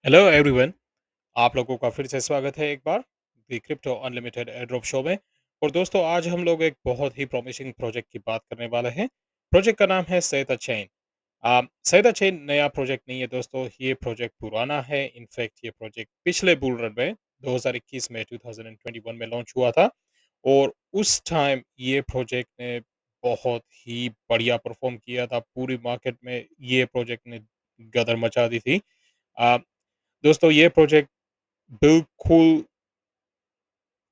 Hello everyone. आप लोगों का फिर से स्वागत है एक बार the crypto unlimited airdrop show में। और दोस्तों, आज हम लोग एक बहुत ही प्रॉमिसिंग प्रोजेक्ट की बात करने वाले हैं। प्रोजेक्ट का नाम है सेटा चेन। सेटा चेन नया प्रोजेक्ट नहीं है दोस्तों, ये प्रोजेक्ट पुराना है। इनफैक्ट ये प्रोजेक्ट पिछले बुल रन में 2021 में 2021 में लॉन्च हुआ था। और उस टाइम ये प्रोजेक्ट ने बहुत ही बढ़िया परफॉर्म किया था। पूरी मार्केट में ये प्रोजेक्ट ने गदर मचा दी थी। आ, दोस्तों, ये प्रोजेक्ट बिल्कुल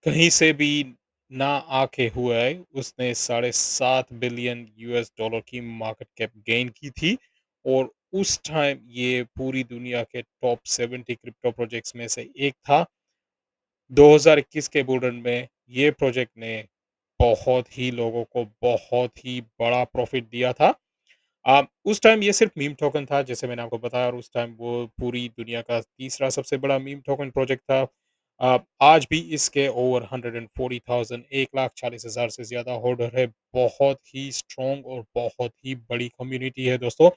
कहीं से भी ना आके हुआ है। उसने साढ़े 7 बिलियन यूएस डॉलर की मार्केट कैप गेन की थी। और उस टाइम ये पूरी दुनिया के टॉप 70 क्रिप्टो प्रोजेक्ट्स में से एक था। 2021 के बुल रन में ये प्रोजेक्ट ने बहुत ही लोगों को बहुत ही बड़ा प्रॉफिट दिया था। उस टाइम ये सिर्फ़ मीम टोकन था, जैसे मैंने आपको बताया। और उस टाइम वो पूरी दुनिया का तीसरा सबसे बड़ा मीम टोकन प्रोजेक्ट था। आज भी इसके ओवर 140,000 1,40,000 से ज़्यादा होल्डर है। बहुत ही स्ट्रॉन्ग और बहुत ही बड़ी कम्युनिटी है दोस्तों।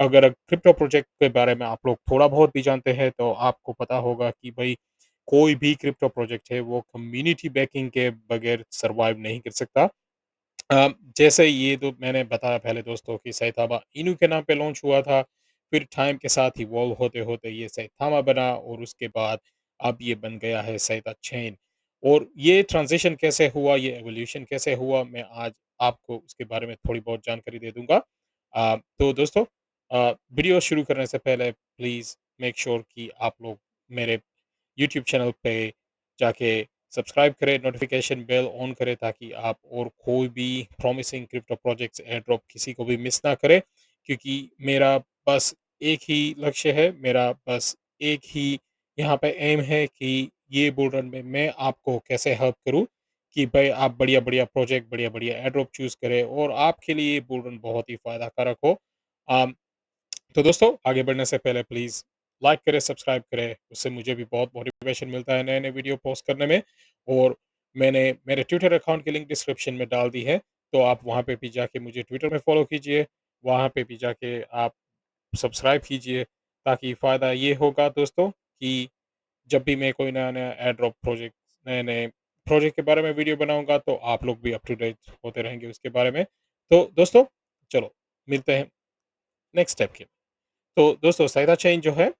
अगर क्रिप्टो प्रोजेक्ट के बारे में आप लोग थोड़ा बहुत भी जानते हैं, तो आपको पता होगा कि भई कोई भी क्रिप्टो प्रोजेक्ट है, वो कम्युनिटी बैकिंग के बगैर सर्वाइव नहीं कर सकता। जैसे ये तो मैंने बताया पहले दोस्तों कि सैथामा इनू के नाम पे लॉन्च हुआ था। फिर टाइम के साथ इवॉल्व होते-होते ये सैथामा बना और उसके बाद अब ये बन गया है सैथा चेन। और ये ट्रांज़िशन कैसे हुआ, ये एवोल्यूशन कैसे हुआ, मैं आज आपको उसके बारे में थोड़ी बहुत जानकारी दे दूँगा। तो दोस्तों, वीडियो शुरू करने से पहले प्लीज़ मेक श्योर कि आप लोग मेरे यूट्यूब चैनल पे जाके सब्सक्राइब करें, नोटिफ़िकेशन बेल ऑन करें, ताकि आप और कोई भी promising crypto projects air drop किसी को भी मिस ना करें। क्योंकि मेरा बस एक ही लक्ष्य है, मेरा बस एक ही यहाँ पे एम है कि ये बुल रन में मैं आपको कैसे हेल्प करूँ कि भाई आप बढ़िया-बढ़िया प्रोजेक्ट, बढ़िया-बढ़िया एयर ड्रॉप चूज़ करें और आपके लिए ये बुल रन बहुत ही फ़ायदा कारक हो। अम तो दोस्तों, आगे बढ़ने से पहले प्लीज़ लाइक करें, सब्सक्राइब करें, उससे मुझे भी बहुत मोटिवेशन मिलता है नए-नए वीडियो पोस्ट करने में। और मैंने मेरे ट्विटर अकाउंट की लिंक डिस्क्रिप्शन में डाल दी है, तो आप वहाँ पे भी जाके मुझे ट्विटर में फ़ॉलो कीजिए, वहाँ पे भी जाके आप सब्सक्राइब कीजिए, ताकि फ़ायदा ये होगा दोस्तों कि जब भी मैं कोई नया-नया एयर ड्रॉप प्रोजेक्ट, नए-नए प्रोजेक्ट के बारे में वीडियो बनाऊँगा, तो आप लोग भी अप टू डेट होते रहेंगे उसके बारे में। तो दोस्तों, चलो मिलते हैं नेक्स्ट स्टेप के। तो दोस्तों, साइडा चेन जो है,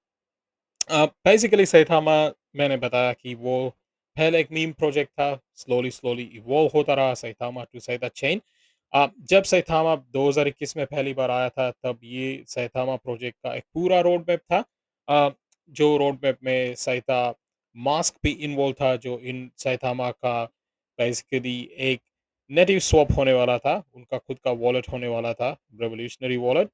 बेसिकली सैथामा, मैंने बताया कि वो पहले एक मीम प्रोजेक्ट था, स्लोली स्लोली इवॉल्व होता रहा सैथामा टू सैथा चेन। जब सैथामा 2021 में पहली बार आया था, तब ये सैथामा प्रोजेक्ट का एक पूरा रोड मैप था। अ, जो रोड मैप में सैथा मास्क भी इन्वॉल्व था, जो इन सैथामा का बेसिकली एक नेटिव स्वैप होने वाला था, उनका खुद का वॉलेट होने वाला था, रेवोल्यूशनरी वॉलेट।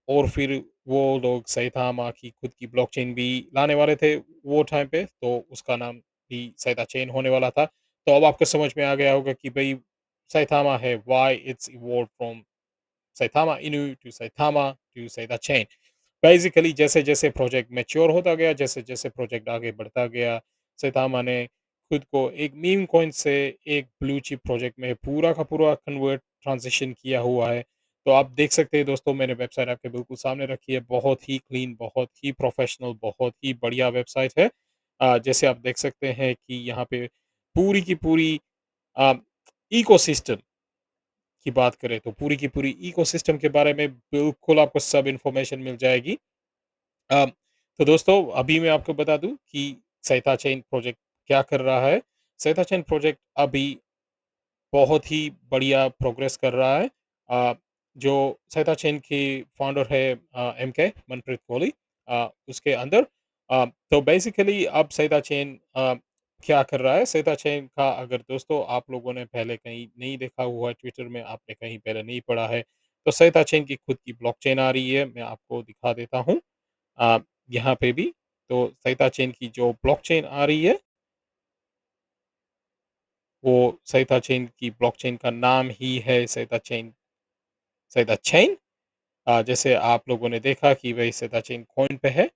और फिर वो लोग सैथामा की खुद की ब्लॉकचेन भी लाने वाले थे वो टाइम पे, तो उसका नाम भी सैथा चेन होने वाला था। तो अब आपको समझ में आ गया होगा कि भई सैथामा है, why it's evolved from Saitama Inu to Saitama to Saita Chain। Basically जैसे-जैसे प्रोजेक्ट मैच्योर होता गया, जैसे-जैसे प्रोजेक्ट आगे बढ़ता गया, सैतामा ने खुद को एक मीम कॉइन से एक ब्लू चिप प्रोजेक्ट में पूरा का पूरा कन्वर्ट ट्रांज़िशन किया हुआ है। तो आप देख सकते हैं दोस्तों, मैंने वेबसाइट आपके बिल्कुल सामने रखी है। बहुत ही क्लीन, बहुत ही प्रोफ़ेशनल, बहुत ही बढ़िया वेबसाइट है। जैसे आप देख सकते हैं कि यहाँ पे पूरी की पूरी अ, इकोसिस्टम की बात करें, तो पूरी की पूरी इकोसिस्टम के बारे में बिल्कुल आपको सब इन्फॉर्मेशन मिल जाएगी। अ, तो दोस्तों, अभी मैं आपको बता दूँ कि सैथा चेन प्रोजेक्ट क्या कर रहा है। सैथा चेन प्रोजेक्ट अभी बहुत ही बढ़िया प्रोग्रेस कर रहा है। जो सैथा चेन की फाउंडर है, एमके मनप्रीत कोहली, उसके अंदर। तो बेसिकली अब सैथा चेन क्या कर रहा है, सैथा चेन का अगर दोस्तों आप लोगों ने पहले कहीं नहीं देखा हुआ है, ट्विटर में आपने कहीं पहले नहीं पढ़ा है, तो सैथा चेन की खुद की ब्लॉकचेन आ रही है, मैं आपको दिखा देता हूँ। अ, यहाँ पे भी तो सैथा चेन की जो ब्लॉकचेन आ रही है, वो सैथा चेन की ब्लॉकचेन का नाम ही है सैथा चेन। जैसे आप लोगों ने देखा कि भई सैथा चेन कॉइन पे है।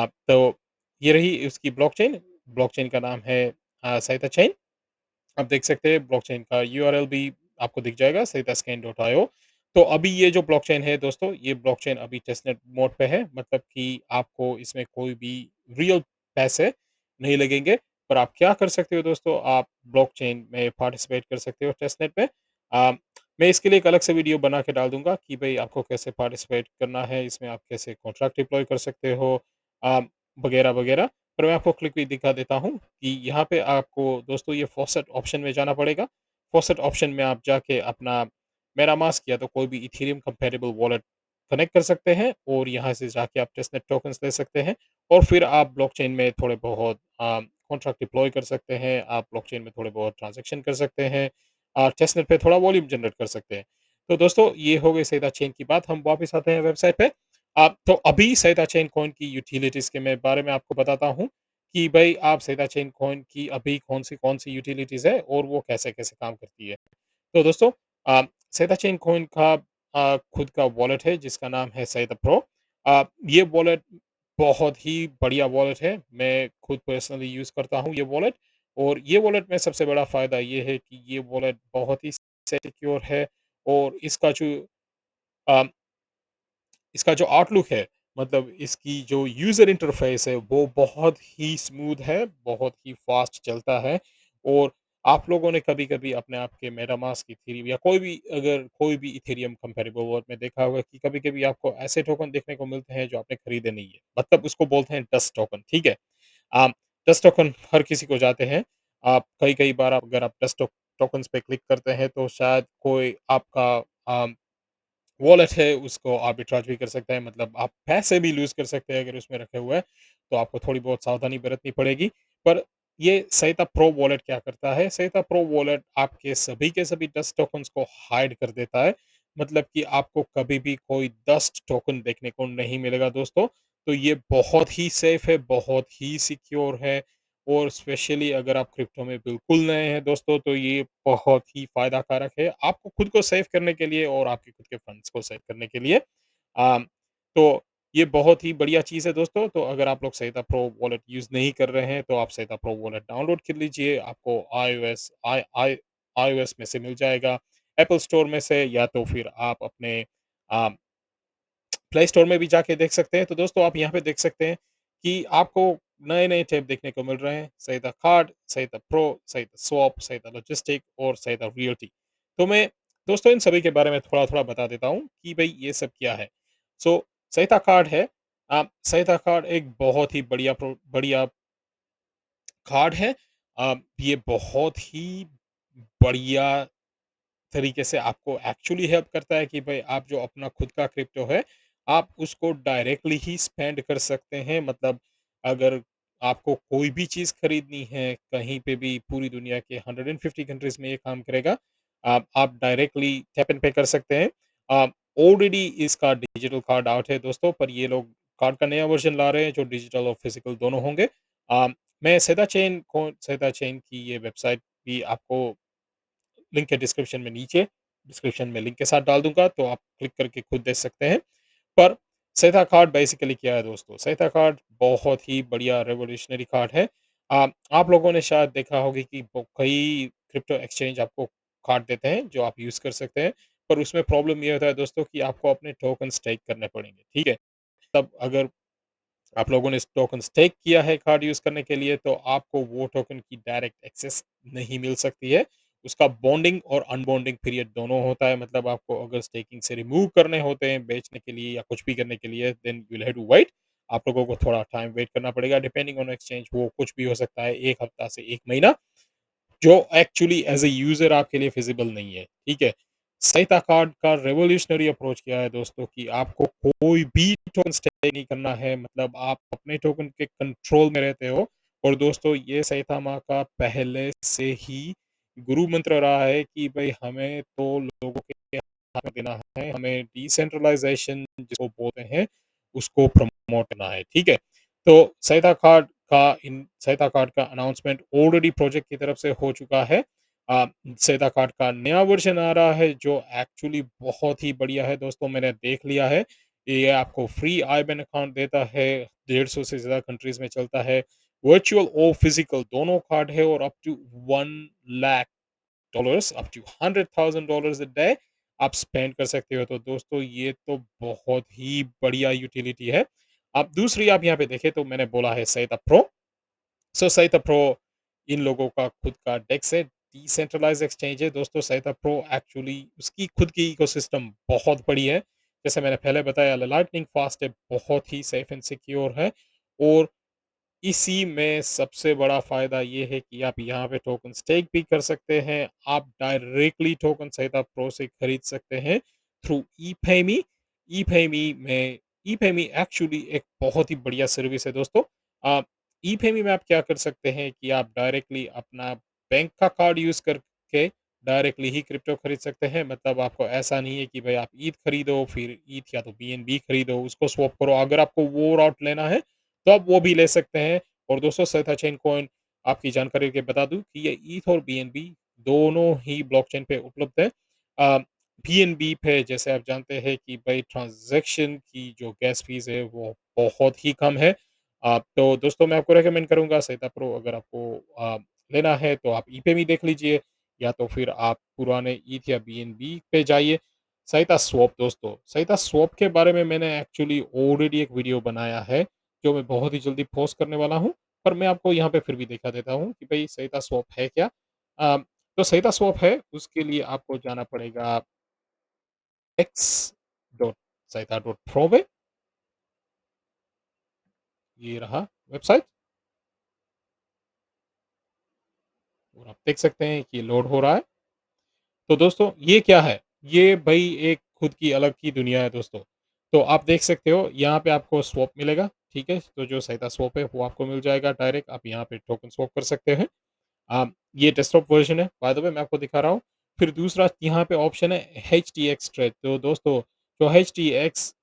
तो ये रही उसकी ब्लॉकचेन, ब्लॉकचेन का नाम है सैथा चेन। आप देख सकते हैं ब्लॉकचेन का यूआरएल भी आपको दिख जाएगा, setaScan.io। तो अभी ये जो ब्लॉकचेन है दोस्तों, ये ब्लॉकचेन अभी टेस्टनेट मोड पे है, मतलब कि आपको इसमें कोई भी रियल पैसे नहीं लगेंगे। पर आप क्या कर सकते हो दोस्तों, आप ब्लॉकचेन में पार्टिसिपेट कर सकते हो टेस्टनेट में। अ, मैं इसके लिए एक अलग से वीडियो बना के डाल दूँगा कि भई आपको कैसे पार्टिसिपेट करना है, इसमें आप कैसे कॉन्ट्रैक्ट डिप्लॉय कर सकते हो, अ, वगैरह-वगैरह। पर मैं आपको क्विकली दिखा देता हूँ कि यहाँ पे आपको दोस्तों ये फॉसेट ऑप्शन में जाना पड़ेगा। फॉसेट ऑप्शन में आप जाके अपना मेटामास्क या तो कोई भी इथेरियम कंपैटिबल वॉलेट कनेक्ट कर सकते हैं और यहाँ से जाके आप टेस्टनेट टोकन्स ले सकते हैं और फिर आप ब्लॉकचेन में थोड़े बहुत कॉन्ट्रैक्ट डिप्लॉय कर सकते हैं, आप ब्लॉकचेन में थोड़े बहुत ट्रांज़ैक्शन कर सकते हैं, टेस्टनेट पे थोड़ा वॉल्यूम जनरेट कर सकते हैं। तो दोस्तों ये हो गई सहीदा चेन की बात, हम वापस आते हैं वेबसाइट पे। तो अभी सहीदा चेन कॉइन की यूटिलिटीज़ के मैं बारे में आपको बताता हूँ कि भई आप सहीदा चेन कॉइन की अभी कौन-सी यूटिलिटीज़ है और वो कैसे-कैसे काम करती है। तो दोस्तों अ, सेदा चेन कॉइन का खुद का वॉलेट है जिसका नाम है सेदा प्रो। ये वॉलेट बहुत ही बढ़िया वॉलेट है। मैं खुद पर्सनली यूज़ करता हूँ ये वॉलेट और ये वॉलेट में सबसे बड़ा फ़ायदा ये है कि ये वॉलेट बहुत ही सिक्योर है और अ इसका जो आउटलुक है, मतलब इसकी जो यूज़र इंटरफ़ेस है, वो बहुत ही स्मूथ है, बहुत ही फ़ास्ट चलता है और आप लोगों ने कभी-कभी अपने आप के मेटामास्क, इथेरियम या कोई भी इथेरियम कंपैटिबल वॉलेट में देखा होगा कि कभी-कभी आपको ऐसे टोकन देखने को मिलते हैं जो आपने खरीदे नहीं है। मतलब उसको बोलते हैं डस्ट टोकन, ठीक है? अ, डस्ट टोकन हर किसी को जाते हैं। आप कई-कई बार अगर आप डस्ट टोकन्स पे क्लिक करते हैं तो शायद कोई आपका अ वॉलेट है उसको आर्बिट्राज भी कर सकता है, मतलब आप पैसे भी लूज़ कर सकते हैं अगर उसमें रखे हुए हैं, तो आपको थोड़ी बहुत सावधानी बरतनी पड़ेगी। पर ये सहिता प्रो वॉलेट क्या करता है, सहिता प्रो वॉलेट आपके सभी के सभी डस्ट टोकन्स को हाइड कर देता है। मतलब कि आपको कभी भी कोई डस्ट टोकन देखने को नहीं मिलेगा दोस्तों। तो ये बहुत ही सेफ है, बहुत ही सिक्योर है और स्पेशली अगर आप क्रिप्टो में बिल्कुल नए हैं दोस्तों, तो ये बहुत ही फ़ायदा कारक है, आपको खुद को सेव करने के लिए और आपके खुद के फंड्स को सेव करने के लिए। तो ये बहुत ही बढ़िया चीज़ है दोस्तों, तो अगर आप लोग सहीता प्रो वॉलेट यूज़ नहीं कर रहे हैं, तो आप सहीता प्रो वॉलेट डाउनलोड कर लीजिए, आपको आईओएस में से मिल जाएगा, एप्पल स्टोर में से या तो फिर आप अपने अ प्ले स्टोर में भी जाके देख सकते हैं। तो दोस्तों आप यहाँ पे देख सकते हैं कि आपको नए-नए टैब देखने को मिल रहे हैं। सहीता कार्ड, सहीता प्रो, सहीता स्वैप, सहीता लॉजिस्टिक और सहीता रियल्टी। तो मैं दोस्तों इन सभी के बारे में थोड़ा-थोड़ा बता देता हूँ कि भई ये सब क्या है। सहीता कार्ड है। सहीता कार्ड एक बहुत ही बढ़िया कार्ड है। ये बहुत ही बढ़िया तरीके से आपको एक्चुअली हेल्प करता है कि भाई आप जो अपना खुद का क्रिप्टो है, आप उसको डायरेक्टली ही स्पेंड कर सकते हैं। मतलब अगर आपको कोई भी चीज़ खरीदनी है, कहीं पे भी पूरी दुनिया के 150 कंट्रीज़ में ये काम करेगा। आप डायरेक्टली टैप एंड पे कर सकते हैं। अ, ऑलरेडी इसका डिजिटल कार्ड आउट है दोस्तों, पर ये लोग कार्ड का नया वर्ज़न ला रहे हैं जो डिजिटल और फिज़िकल दोनों होंगे। मैं सेदा चेन की ये वेबसाइट भी आपको लिंक है डिस्क्रिप्शन में लिंक के साथ डाल दूँगा, तो आप क्लिक करके खुद देख सकते हैं। पर सेथा कार्ड बेसिकली क्या है दोस्तों? सेथा कार्ड बहुत ही बढ़िया रिवॉल्यूशनरी कार्ड है। आप लोगों ने शायद देखा होगा कि कई क्रिप्टो एक्सचेंज आपको कार्ड देते हैं, जो आप यूज़ कर सकते हैं, पर उसमें प्रॉब्लम ये होता है दोस्तों कि आपको अपने टोकन स्टेक करने पड़ेंगे, ठीक है? तब अगर आप लोगों ने टोकन स्टेक किया है कार्ड यूज़ करने के लिए, तो आपको वो टोकन की डायरेक्ट एक्सेस नहीं मिल सकती है। उसका बॉन्डिंग और अनबॉन्डिंग पीरियड दोनों होता है, मतलब आपको अगर स्टेकिंग से रिमूव करने होते हैं बेचने के लिए या कुछ भी करने के लिए, then you will have to wait. आप लोगों को थोड़ा टाइम वेट करना पड़ेगा, डिपेंडिंग ऑन एक्सचेंज वो कुछ भी हो सकता है, 1 हफ्ता से 1 महीना। जो एक्चुअली एज़ अ यूज़र आपके लिए फिज़िबल नहीं है, ठीक है? सहीता कार्ड का रिवॉल्यूशनरी अप्रोच क्या है दोस्तों कि आपको कोई भी टोकन स्टेक नहीं करना है, मतलब आप अपने टोकन के कंट्रोल में रहते हो और दोस्तों ये सहीता का पहले से ही गुरु मंत्र रहा है कि भई हमें तो लोगों के हाथ में देना है, हमें डिसेंट्रलाइज़ेशन जिसको बोलते हैं, उसको प्रमोट करना है, ठीक है? तो सहायता कार्ड का अनाउंसमेंट ऑलरेडी प्रोजेक्ट की तरफ से हो चुका है। अ, सहायता कार्ड का नया वर्ज़न आ रहा है जो एक्चुअली बहुत ही बढ़िया है दोस्तों, मैंने देख लिया है। ये आपको फ्री आईबैन अकाउंट देता है, 150 से ज़्यादा कंट्रीज़ में चलता है। वर्चुअल और फिज़िकल दोनों कार्ड है और up to $1 lakh, up to $100,000 a day आप स्पेंड कर सकते हो। तो दोस्तों ये तो बहुत ही बढ़िया यूटिलिटी है। अब दूसरी आप यहाँ पे देखें तो मैंने बोला है सैटा प्रो। सो सैटा प्रो इन लोगों का खुद का डेक्स है, डिसेंट्रलाइज़्ड एक्सचेंज है दोस्तों। सैटा प्रो एक्चुअली उसकी खुद की इकोसिस्टम बहुत बड़ी है। जैसे मैंने पहले बताया लाइटनिंग फास्ट है, बहुत ही सेफ एंड सिक्योर है और इसी में सबसे बड़ा फ़ायदा ये है कि आप यहाँ पे टोकन स्टेक भी कर सकते हैं। आप डायरेक्टली टोकन सहित आप प्रो से खरीद सकते हैं थ्रू ईपेमी। ईपेमी एक्चुअली एक बहुत ही बढ़िया सर्विस है दोस्तों। अ, ईपेमी में आप क्या कर सकते हैं कि आप डायरेक्टली अपना बैंक का कार्ड यूज़ करके डायरेक्टली ही क्रिप्टो खरीद सकते हैं। मतलब आपको ऐसा नहीं है कि भाई आप ईथ खरीदो, फिर ईथ या तो बीएनबी खरीदो, उसको स्वैप करो। अगर आपको वो राउट लेना है तो आप वो भी ले सकते हैं। और दोस्तों सेथा चेन कॉइन आपकी जानकारी के लिए बता दूँ कि ये ईथ और बीएनबी दोनों ही ब्लॉकचेन पे उपलब्ध है। अ, बीएनबी पे जैसे आप जानते हैं कि भाई ट्रांज़ैक्शन की जो गैस फ़ीस है वो बहुत ही कम है। तो दोस्तों मैं आपको रिकमेंड करूँगा सेटा प्रो अगर आपको लेना है तो आप ईपेमी देख लीजिए या तो फिर आप पुराने ईथ या बीएनबी पे जाइए। सहिता स्वैप दोस्तों, सहिता स्वैप के बारे में मैंने एक्चुअली ऑलरेडी एक वीडियो बनाया है। जो मैं बहुत ही जल्दी पोस्ट करने वाला हूँ। पर मैं आपको यहाँ पे फिर भी दिखा देता हूँ कि भई सहीता स्वैप है क्या? अ, तो सहीता स्वैप है, उसके लिए आपको जाना पड़ेगा x.sahita.pro पे, ये रहा वेबसाइट और आप देख सकते हैं कि ये लोड हो रहा है। तो दोस्तों ये क्या है? ये भई एक खुद की अलग की दुनिया है दोस्तों। तो आप देख सकते हो यहाँ पे आपको स्वैप मिलेगा, ठीक है? तो जो सहीता स्वैप है वो आपको मिल जाएगा डायरेक्ट, आप यहाँ पे टोकन स्वैप कर सकते हैं। ये डेस्कटॉप वर्ज़न है, बाय द वे मैं आपको दिखा रहा हूँ। फिर दूसरा यहाँ पे ऑप्शन है एचटीएक्स ट्रेड। तो दोस्तों जो एचटीएक्स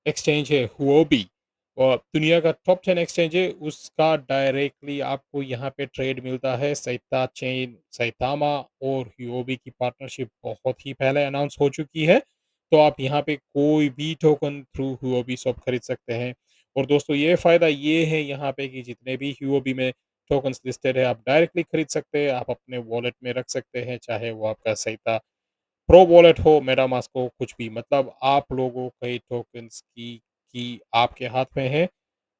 एक्सचेंज है हुओबी और दुनिया का टॉप 10 एक्सचेंज है, उसका डायरेक्टली आपको यहाँ पे ट्रेड मिलता है। सैता चेन, सैतामा और हुओबी की पार्टनरशिप बहुत ही पहले अनाउंस हो चुकी है। तो आप यहाँ पे कोई भी टोकन थ्रू हुओबी शॉप खरीद सकते हैं। और दोस्तों ये फ़ायदा ये है यहाँ पे कि जितने भी हुओबी में टोकन्स लिस्टेड है, आप डायरेक्टली खरीद सकते हैं, आप अपने वॉलेट में रख सकते हैं, चाहे वो आपका सैता प्रो वॉलेट हो, मेटामास्क हो, कुछ भी मतलब आप लोगों के टोकन्स की आपके हाथ में है।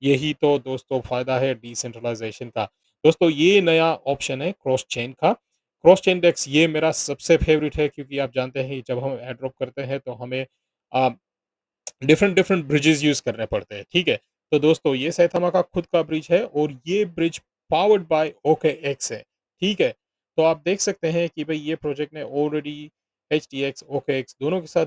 यही तो दोस्तों फ़ायदा है डिसेंट्रलाइज़ेशन का। दोस्तों ये नया ऑप्शन है क्रॉस चेन का। क्रॉस चेन डेक्स ये मेरा सबसे फ़ेवरेट है क्योंकि आप जानते हैं जब हम एयर ड्रॉप करते हैं तो हमें अ, डिफरेंट डिफरेंट ब्रिजेस यूज़ करने पड़ते हैं, ठीक है? तो दोस्तों ये सैथामा का खुद का ब्रिज है और ये ब्रिज पावर्ड बाय ओकेएक्स है, ठीक है? तो आप देख सकते हैं कि भई ये प्रोजेक्ट ने ऑलरेडी एचटीएक्स, ओकेएक्स दोनों के साथ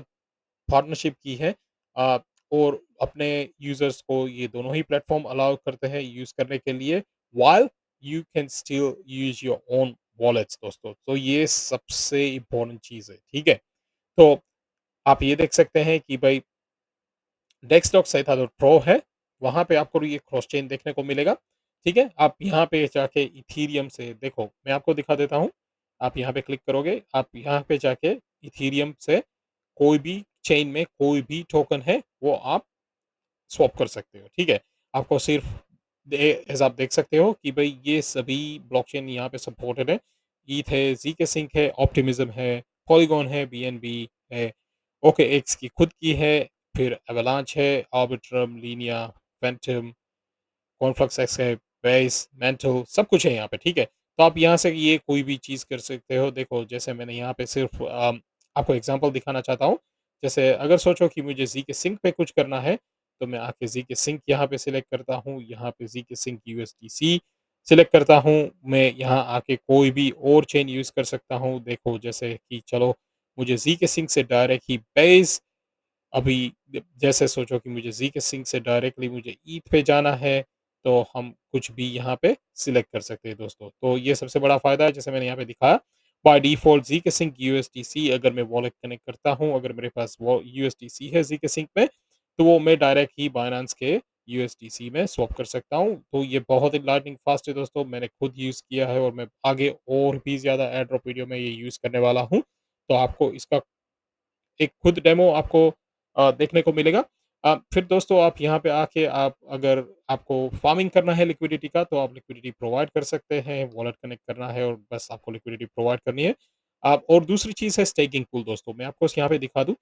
पार्टनरशिप की है। अ, और अपने यूज़र्स को ये दोनों ही प्लेटफ़ॉर्म अलाउ करते हैं यूज़ करने के लिए while you can still use your own wallets दोस्तों। तो ये सबसे इम्पोर्टेंट चीज़ है, ठीक है? तो आप ये देख सकते हैं कि भई डेस्कटॉप सहित प्रो है, वहाँ पे आपको ये क्रॉस चेन देखने को मिलेगा, ठीक है? आप यहाँ पे जाके इथेरियम से देखो, मैं आपको दिखा देता हूँ। आप यहाँ पे क्लिक करोगे, आप यहाँ पे जाके इथेरियम से कोई भी चेन में कोई भी टोकन है, वो आप स्वैप कर सकते हो, ठीक है? आपको सिर्फ़ दे ऐसा आप देख सकते हो कि भई ये सभी ब्लॉकचेन यहाँ पे सपोर्टेड है। ईथ है, ज़ीके सिंक है, ऑप्टिमिज़्म है, पॉलीगॉन है, बीएनबी है, ओकेएक्स की खुद की है, फिर एवलांच है, Arbitrum, Linnaea, Phantom cornflakes x है, बेस, मेंटल सब कुछ है यहाँ पे, ठीक है? तो आप यहाँ से ये कोई भी चीज़ कर सकते हो। देखो जैसे मैंने यहाँ पे सिर्फ़ आपको एग्ज़ाम्पल दिखाना चाहता हूँ। जैसे अगर सोचो कि मुझे ज़ी के सिंक पे कुछ करना है, तो मैं आके ज़ी के सिंक यहाँ पे सिलेक्ट करता हूँ, यहाँ पे ज़ी के सिंक यूएसडीसी सिलेक्ट करता हूँ। मैं यहाँ आके कोई भी और चेन यूज़ कर सकता हूँ। देखो जैसे कि चलो मुझे ज़ी के सिंक से डायरेक्ट ही बेस अभी जैसे सोचो कि मुझे ज़ी के सिंक से डायरेक्टली मुझे ईथ पे जाना है, तो हम कुछ भी यहाँ पे सिलेक्ट कर सकते हैं दोस्तों। तो ये सबसे बड़ा फ़ायदा है जैसे मैंने यहाँ पे दिखाया। बाय डिफ़ॉल्ट ज़ी के सिंक यूएसडीसी अगर मैं वॉलेट कनेक्ट करता हूँ, अगर मेरे पास वो यूएसडीसी है ज़ी के सिंक में, तो वो मैं डायरेक्ट ही बायनेंस के यूएसडीसी में स्वैप कर सकता हूँ। तो ये बहुत ही लाइटनिंग फ़ास्ट है दोस्तों, मैंने खुद यूज़ किया है और मैं आगे और भी ज़्यादा एयर ड्रॉप वीडियो में ये यूज़ करने वाला हूँ। तो आपको इसका एक खुद डेमो आपको देखने को मिलेगा। फिर दोस्तों आप यहाँ पे आके आप अगर आपको फार्मिंग करना है लिक्विडिटी का तो आप लिक्विडिटी प्रोवाइड कर सकते हैं, वॉलेट कनेक्ट करना है और बस आपको लिक्विडिटी प्रोवाइड करनी है। आप और दूसरी चीज़ है स्टेकिंग पूल दोस्तों, मैं आपको यहाँ पे दिखा दूँ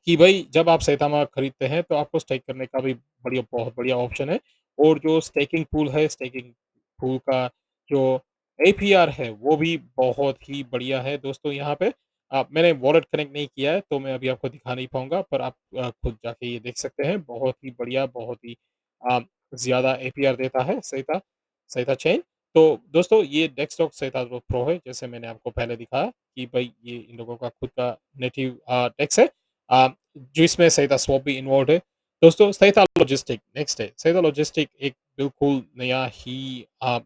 कि भई जब आप सैतामा खरीदते हैं तो आपको स्टेक करने का भी बहुत बढ़िया ऑप्शन है और जो स्टेकिंग पूल है, स्टेकिंग पूल का जो एपीआर है, वो भी बहुत ही बढ़िया है दोस्तों यहाँ पे। मैंने वॉलेट कनेक्ट नहीं किया है, तो मैं अभी आपको दिखा नहीं पाऊँगा, पर आप खुद जाके ये देख सकते हैं। बहुत ही बढ़िया, बहुत ही अ, ज़्यादा एपीआर देता है सेता चेन। तो दोस्तों ये डेस्कटॉप सेता जो प्रो है, जैसे मैंने आपको पहले दिखाया कि भई ये इन लोगों का खुद का नेटिव डेस्क है। अ, जो इसमें सहीता स्वैप भी इन्वॉल्व्ड है। दोस्तों सहीता लॉजिस्टिक नेक्स्ट है। सहीता लॉजिस्टिक एक बिल्कुल नया ही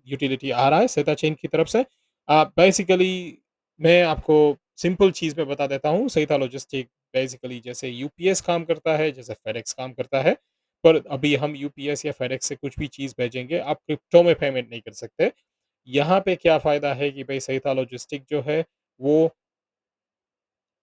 यूटिलिटी आ रहा है सहीता चेन की तरफ से। बेसिकली मैं आपको सिंपल चीज़ में बता देता हूँ, सहीता लॉजिस्टिक बेसिकली जैसे यूपीएस काम करता है, जैसे फेडेक्स काम करता है, पर अभी हम यूपीएस या फेडेक्स से कुछ भी चीज़ भेजेंगे, आप क्रिप्टो में पेमेंट नहीं कर सकते। यहाँ पे क्या फ़ायदा है कि भई सहीता लॉजिस्टिक जो है, वो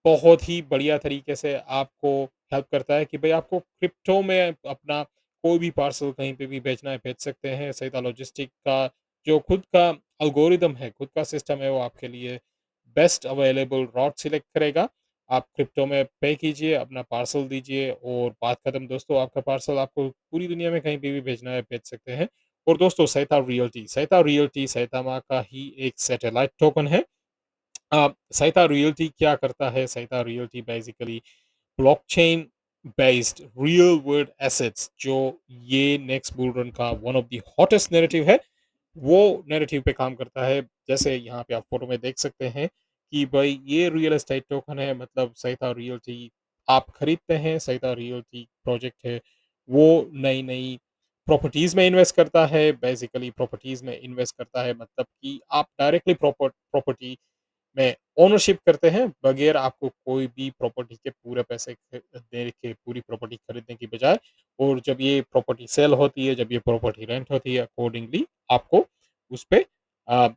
बहुत ही बढ़िया तरीके से आपको हेल्प करता है कि भई आपको क्रिप्टो में अपना कोई भी पार्सल कहीं पे भी भेजना है, भेज सकते हैं। सहीता लॉजिस्टिक का जो खुद का एल्गोरिदम है, खुद का सिस्टम है, वो आपके लिए बेस्ट अवेलेबल रूट सिलेक्ट करेगा। आप क्रिप्टो में पे कीजिए, अपना पार्सल दीजिए और बात खत्म दोस्तों, आपका पार्सल आपको पूरी दुनिया में कहीं पे भी भेजना है, भेज सकते हैं। और दोस्तों सहीता रियल्टी सैतामा का ही एक सैटेलाइट टोकन है। सहीता रियल्टी क्या करता है? सहीता realty basically blockchain based real world assets जो ये नेक्स्ट बुल रन का one of the hottest narrative है, वो नैरेटिव पे काम करता है। जैसे यहाँ पे आप फ़ोटो में देख सकते हैं कि भई ये रियल एस्टेट टोकन है, मतलब सहीता रियल्टी आप खरीदते हैं, सहीता रियल्टी प्रोजेक्ट है, वो नई-नई प्रॉपर्टीज़ में इन्वेस्ट करता है। बेसिकली प्रॉपर्टीज़ में इन्वेस्ट करता है मतलब कि आप डायरेक्टली प्रॉपर्टी में ओनरशिप करते हैं, बगैर आपको कोई भी प्रॉपर्टी के पूरे पैसे दे के पूरी प्रॉपर्टी खरीदने की बजाय। और जब ये प्रॉपर्टी सेल होती है, जब ये प्रॉपर्टी रेंट होती है, अकॉर्डिंगली आपको उस पे अ,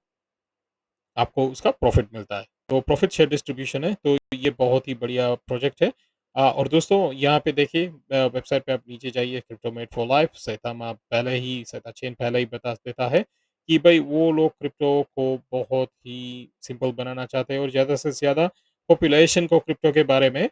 आपको उसका प्रॉफ़िट मिलता है। तो प्रॉफ़िट शेयर डिस्ट्रीब्यूशन है, तो ये बहुत ही बढ़िया प्रोजेक्ट है। और दोस्तों यहाँ पे देखिए वेबसाइट पे आप नीचे जाइए क्रिप्टोमेट फॉर लाइफ सैतामा पहले ही सैता चेन पहले ही बता देता है कि भई वो लोग क्रिप्टो को बहुत ही सिंपल बनाना चाहते हैं और ज़्यादा से ज़्यादा पॉपुलेशन को क्रिप्टो के बारे में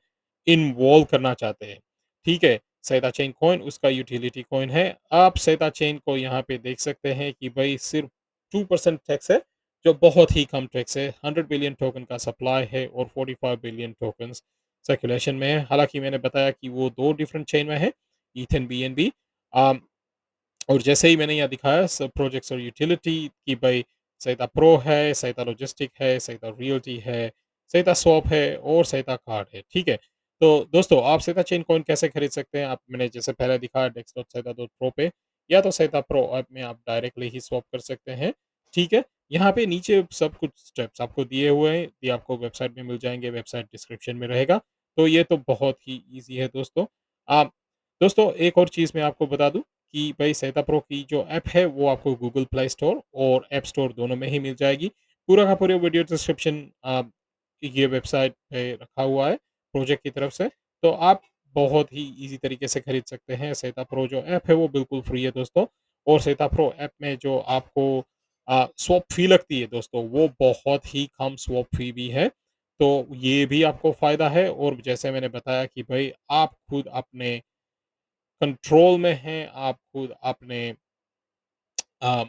इन्वॉल्व करना चाहते हैं। ठीक है? सैता चेन कॉइन उसका यूटिलिटी कॉइन है। आप सैता चेन को यहाँ पे देख सकते हैं कि भई सिर्फ़ 2% टैक्स है। जो बहुत ही कम टैक्स है। 100 बिलियन टोकन का सप्लाई है और 45 बिलियन टोकन्स सर्कुलेशन में है। हालाँकि मैंने बताया कि वो 2 डिफरेंट चेन में है, ईथन बीएनबी। अ, और जैसे ही मैंने यहाँ दिखाया सब प्रोजेक्ट्स और यूटिलिटी कि भाई सहीता प्रो है, सहीता लॉजिस्टिक है, सहीता रियल्टी है, सहीता स्वैप है और सहीता कार्ड है, ठीक है? तो दोस्तों आप सहीता चेन कॉइन कैसे खरीद सकते हैं? आप मैंने जैसे पहले दिखाया डेस्क.सहीता.प्रो पे या तो सहीता प्रो ऐप में आप डायरेक्टली ही स्वैप कर सकते हैं, ठीक है? यहाँ पे नीचे सब कुछ स्टेप्स आपको दिए हुए हैं, ये आपको वेबसाइट में मिल जाएँगे, वेबसाइट डिस्क्रिप्शन में रहेगा। तो ये तो बहुत ही ईज़ी है दोस्तों। आप दोस्तों एक और चीज़ मैं आपको बता दूँ कि भाई सहीता प्रो की जो ऐप है वो आपको गूगल प्ले स्टोर और ऐप स्टोर दोनों में ही मिल जाएगी। पूरा का पूरा वीडियो डिस्क्रिप्शन ये वेबसाइट पे रखा हुआ है प्रोजेक्ट की तरफ से। तो आप बहुत ही ईज़ी तरीके से खरीद सकते हैं। सहीता प्रो जो ऐप है वो बिल्कुल फ्री है दोस्तों और सहीता प्रो ऐप में जो आपको स्वैप फ़ी लगती है दोस्तों वो बहुत ही कम स्वैप फ़ी भी है। तो ये भी आपको फ़ायदा है और जैसे मैंने बताया कि भई आप खुद अपने कंट्रोल में हैं, आप खुद अपने अ,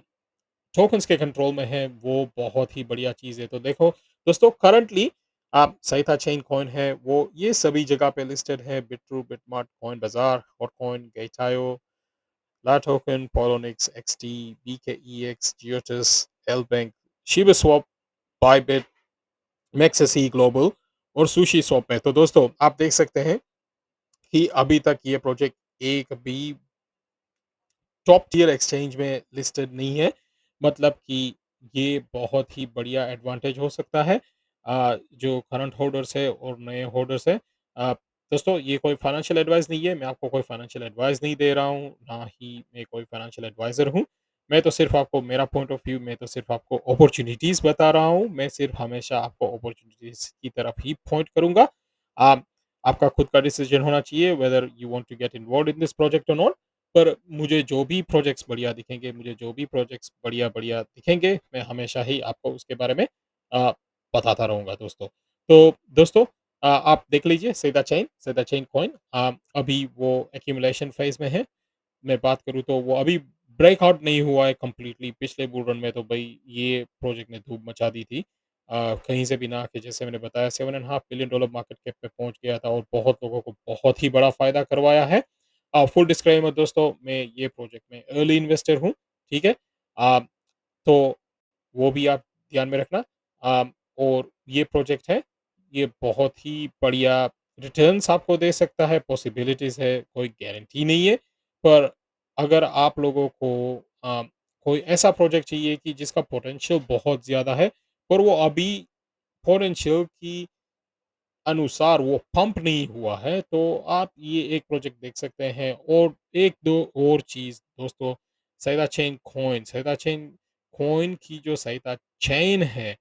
टोकन्स के कंट्रोल में हैं, वो बहुत ही बढ़िया चीज़ है। तो देखो दोस्तों करंटली आप सहीता चेन कॉइन है, वो ये सभी जगह पे लिस्टेड है, बिट्रू, बिटमार्ट, कॉइन बाज़ार, HotCoin, Gate io, LATOKEN, Poloniex, XT, BKEX, जियोटिस, LBank, ShibaSwap, Bybit, MEXC global और सुशी स्वैप में। तो दोस्तों आप देख सकते हैं कि अभी तक ये प्रोजेक्ट एक भी टॉप टियर एक्सचेंज में लिस्टेड नहीं है। मतलब कि ये बहुत ही बढ़िया एडवांटेज हो सकता है जो करंट होल्डर्स है और नए होल्डर्स हैं। अ, दोस्तों ये कोई फाइनेंशियल एडवाइस नहीं है, मैं आपको कोई फाइनेंशियल एडवाइस नहीं दे रहा हूँ, ना ही मैं कोई फाइनेंशियल एडवाइज़र हूँ। मैं तो सिर्फ़ आपको मेरा पॉइंट ऑफ व्यू मैं तो सिर्फ़ आपको अपॉर्च्युनिटीज़ बता रहा हूँ। मैं सिर्फ़ हमेशा आपको अपॉर्च्युनिटीज़ की तरफ ही पॉइंट करूँगा। आप आपका खुद का डिसीजन होना चाहिए whether you want to get involved in this project और नॉट। पर मुझे जो भी प्रोजेक्ट्स बढ़िया दिखेंगे, मुझे जो भी प्रोजेक्ट्स बढ़िया-बढ़िया दिखेंगे, मैं हमेशा ही आपको उसके बारे में अ, बताता रहूँगा दोस्तों। तो दोस्तों आप देख लीजिए सेदा चेन कॉइन अभी वो एक्यूमुलेशन फ़ेज़ में है। मैं बात करूँ तो वो अभी ब्रेकआउट नहीं हुआ है कंप्लीटली। पिछले बुल रन में तो भई ये प्रोजेक्ट ने धूम मचा दी थी। कहीं से भी ना आके जैसे मैंने बताया $7.5 बिलियन मार्केट कैप पे पहुँच गया था और बहुत लोगों को बहुत ही बड़ा फ़ायदा करवाया है। फुल डिस्क्लेमर दोस्तों मैं ये प्रोजेक्ट में अर्ली इन्वेस्टर हूँ, ठीक है? अ, तो वो भी आप ध्यान में रखना। और ये प्रोजेक्ट है, ये बहुत ही बढ़िया रिटर्न्स आपको दे सकता है, पॉसिबिलिटीज़ है, कोई गारंटी नहीं है। पर अगर आप लोगों को अ, कोई ऐसा प्रोजेक्ट चाहिए कि जिसका पोटेंशियल बहुत ज़्यादा है, पर वो अभी पोटेंशियल की अनुसार वो पंप नहीं हुआ है, तो आप ये एक प्रोजेक्ट देख सकते हैं। और 1-2 और चीज़ दोस्तों, सैदा चेन कॉइन की जो सैदा चेन है,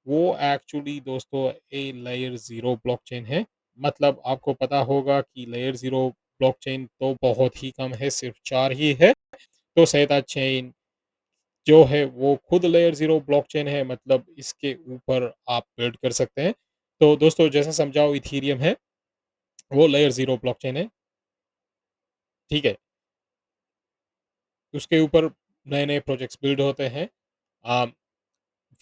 वो एक्चुअली दोस्तों लेयर 0 ब्लॉकचेन है। मतलब आपको पता होगा कि लेयर 0 ब्लॉकचेन तो बहुत ही कम है, सिर्फ़ 4 ही है। तो सैदा चेन जो है वो खुद लेयर 0 ब्लॉकचेन है, मतलब इसके ऊपर आप बिल्ड कर सकते हैं। तो दोस्तों जैसा समझाओ इथीरियम है, वो लेयर 0 ब्लॉकचेन है, ठीक है? उसके ऊपर नए-नए प्रोजेक्ट्स बिल्ड होते हैं। अ,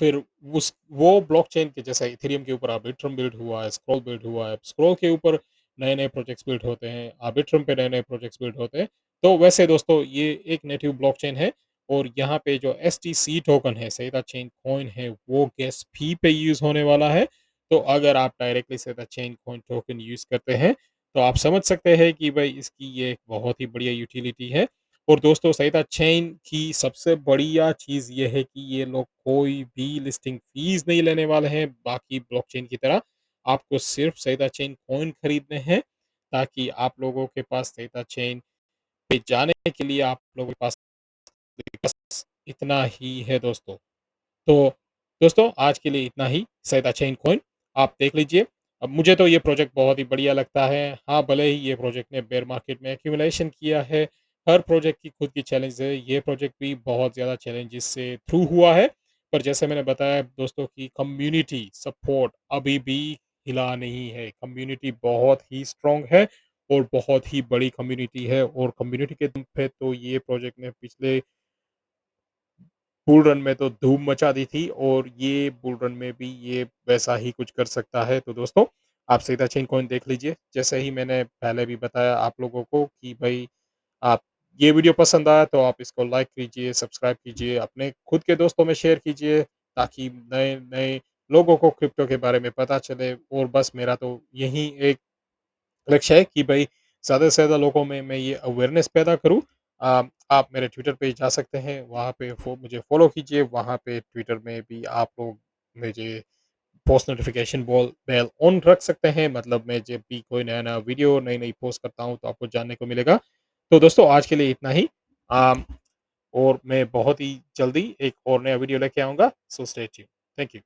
फिर उस वो ब्लॉकचेन के जैसे इथेरियम के ऊपर आर्बिट्रम बिल्ड हुआ है, स्क्रॉल बिल्ड हुआ है, स्क्रॉल के ऊपर नए-नए प्रोजेक्ट्स बिल्ड होते हैं, आर्बिट्रम पे नए-नए प्रोजेक्ट्स बिल्ड होते हैं। तो वैसे दोस्तों ये एक नेटिव ब्लॉकचेन है और यहाँ पे जो एसटीसी टोकन है, सेदा चेन कॉइन है, वो गैस फी पे यूज़ होने वाला है। तो अगर आप directly SEDA chain coin token use करते हैं, तो आप समझ सकते हैं कि भई इसकी ये एक बहुत ही बढ़िया यूटिलिटी है। और दोस्तों सहीता चेन की सबसे बढ़िया चीज़ ये है कि ये लोग कोई भी लिस्टिंग फ़ीस नहीं लेने वाले हैं बाकी ब्लॉकचेन की तरह। आपको सिर्फ़ सहीता चेन कॉइन खरीदने हैं, ताकि आप लोगों के पास सहीता चेन पे जाने के लिए आप लोगों के पास बस इतना ही है दोस्तों। तो दोस्तों आज के लिए इतना ही सैयद चेन कॉइन आप देख लीजिए। अब मुझे तो ये प्रोजेक्ट बहुत ही बढ़िया लगता है। हाँ, भले ही ये प्रोजेक्ट ने बेयर मार्केट में एक्यूमुलेशन किया है। हर प्रोजेक्ट की खुद की चैलेंज है। ये प्रोजेक्ट भी बहुत ज़्यादा चैलेंजेस से थ्रू हुआ है। पर जैसे मैंने बताया दोस्तों कि कम्युनिटी सपोर्ट अभी भी हिला नहीं है। कम्युनिटी बहुत ही स्ट्रॉन्ग है और बहुत ही बड़ी कम्युनिटी है और कम्युनिटी के दम पे तो ये प्रोजेक्ट ने पिछले बुल रन में तो धूम मचा दी थी और ये बुल रन में भी ये वैसा ही कुछ कर सकता है। तो दोस्तों, आप सीधा चेन कॉइन देख लीजिए। जैसे ही मैंने पहले भी बताया आप लोगों को कि भई आप ये वीडियो पसंद आया तो आप इसको लाइक कीजिए, सब्सक्राइब कीजिए, अपने खुद के दोस्तों में शेयर कीजिए ताकि नए-नए लोगों को क्रिप्टो के बारे में पता चले। और बस मेरा तो यही एक लक्ष्य है कि भई ज़्यादा से ज़्यादा लोगों में मैं ये अवेयरनेस पैदा करूँ। आप मेरे ट्विटर पे जा सकते हैं, वहाँ पे मुझे फ़ॉलो कीजिए, वहाँ पे ट्विटर में भी आप लोग मुझे पोस्ट नोटिफ़िकेशन बेल ऑन रख सकते हैं, मतलब मैं जब भी कोई नया-नया वीडियो, नई-नई पोस्ट करता हूँ, तो आपको जानने को मिलेगा। तो दोस्तों आज के लिए इतना ही। अम, और मैं बहुत ही जल्दी एक और नया वीडियो लेके आऊँगा, so stay tuned. Thank you.